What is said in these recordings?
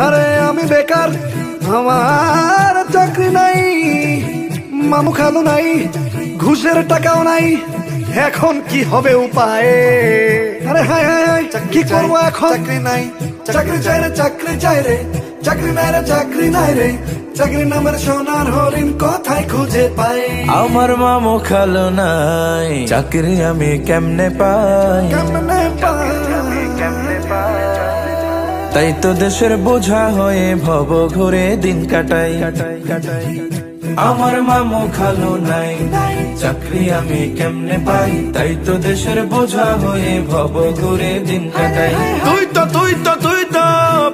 আরে আমি বেকার, আমার চাকরি নাই, মামু খালু নাই, ঘুষের টাকাও নাই, এখন কি হবে উপায়? আরে হায় হায় হায়, কি করবো এখন? চাকরি নাই, চাকরি চাই রে, চাকরি চাই রে, চাকরি নাই রে, চাকরি নাই রে, চাকরি নামের সোনার হরিণ কোথায় খুঁজে পাই? আমার মামু খালু নাই, চাকরি আমি কেমনে পাই? কেমনে পাই? তাই তো দেশের বোঝা হয়ে ভব ঘুরে দিন কাটাই। আমার মামু খালু নাই, চাকরি আমি কেমনে পাই? তাই তো দেশের বোঝা হয়ে ভব ঘুরে দিন কাটাই। তুই তো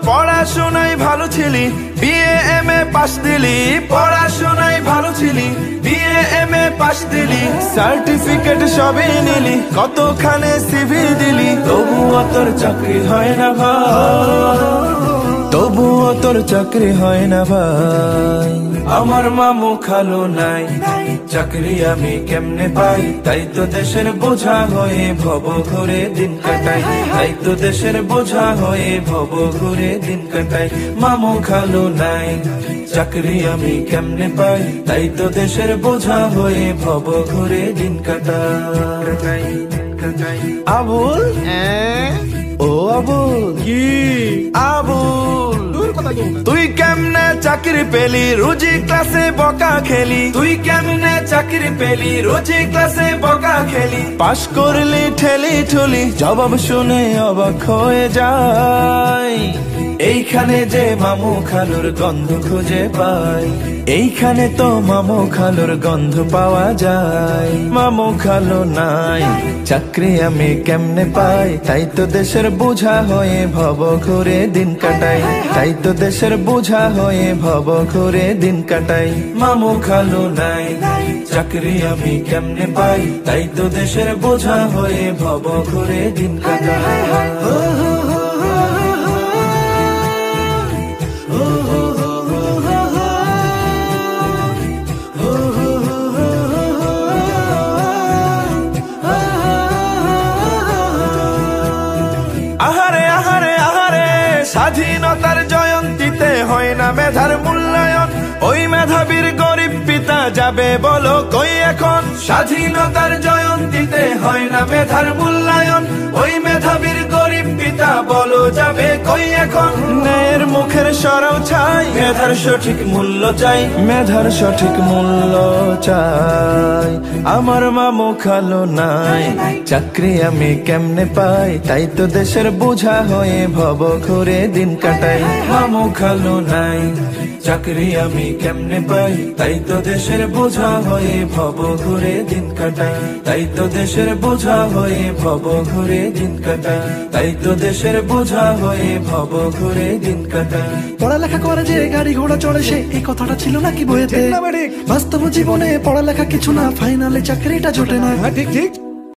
পড়াশোনায় ভালো ছিলি, বিএ এমএ পাস দিলি। পড়াশোনায় ভালো ছিলি, বিএ এমএ পাস দিলি, সার্টিফিকেট সবই নিলি, কতখানে সিভি দিলি, তবুও তোর চাকরি হয় না ভাই, তবুও তোর চাকরি হয় না ভাই। আমার মামু খালু নাই, চাকরি আমি কেমনে পাই? তাই তো দেশের বোঝা হয়ে ভব ঘুরে দিন কাটাই। তাই তো দেশের বোঝা হয়ে ভব ঘুরে দিন কাটাই। মামু খালু নাই, চাকরি আমি কেমনে পাই? তাই তো দেশের বোঝা হয়ে ভব ঘুরে দিন কাটাই। আবুল, ও আবুল, কি আবুল, তুই কেমনে চাকরি পেলি? রোজি ক্লাসে বকা খেলি। তুই কেমনে চাকরি পেলি? রোজি ক্লাসে বকা খেলি। পাশ করলি ঠেলি ঠুলি, জবাব শুনে অবাক হয়ে যায়। এইখানে যে মামু খালুর গন্ধ খুঁজে পাই, এইখানে তো মামু খালুর গন্ধ পাওয়া যায়। মামু খালু নাই, চাকরি আমি কেমনে পাই? তাই তো দেশের বোঝা হয়ে ভব ঘুরে দিন কাটাই। তাই তো দেশের বোঝা হয়ে ভব ঘুরে দিন কাটাই। মামু খালু নাই, চাকরি আমি কেমনে পাই? তাই তো দেশের বোঝা হয়ে ভব ঘুরে দিন কাটাই। আহারে আহারে আহারে, স্বাধীনতার জয়ন্তীতে হয় না মেধার মূল্যায়ন। ওই মেধাবীর গরিব পিতা যাবে বলো কই এখন? স্বাধীনতার জয়ন্তীতে হয় না মেধার মূল্যায়ন। ওই মেধাবীর গরিব পিতা বলো যাবে কই এখন? ন্যায়ের মুখের সরাও চাই, মেধার সঠিক মূল্য চাই, মেধার সঠিক মূল্য চাই। আমার মামু খালু নাই, চাকরি আমি কেমনে পাই? তাই তো দেশের বোঝা হয়ে ভব ঘুরে দিন কাটাই। মামু খালু নাই, চাকরি আমি কেমনে পাই? তাই তো দেশের বোঝা হয়ে ভব ঘুরে দিন কাটাই। তাই তো দেশের বোঝা হয়ে ভব ঘুরে দিন কাটাই। তাই তো দেশের বোঝা হয়ে ভব ঘুরে দিন কাটাই। পড়ালেখা করে যে গাড়ি ঘোড়া চড়ে সে, এই কথাটা ছিল নাকি বইয়েতে? বাস্তব জীবনে পড়ালেখা কিছু না, ফাইনালে চাকরিটা জোটে না। ঠিক ঠিক।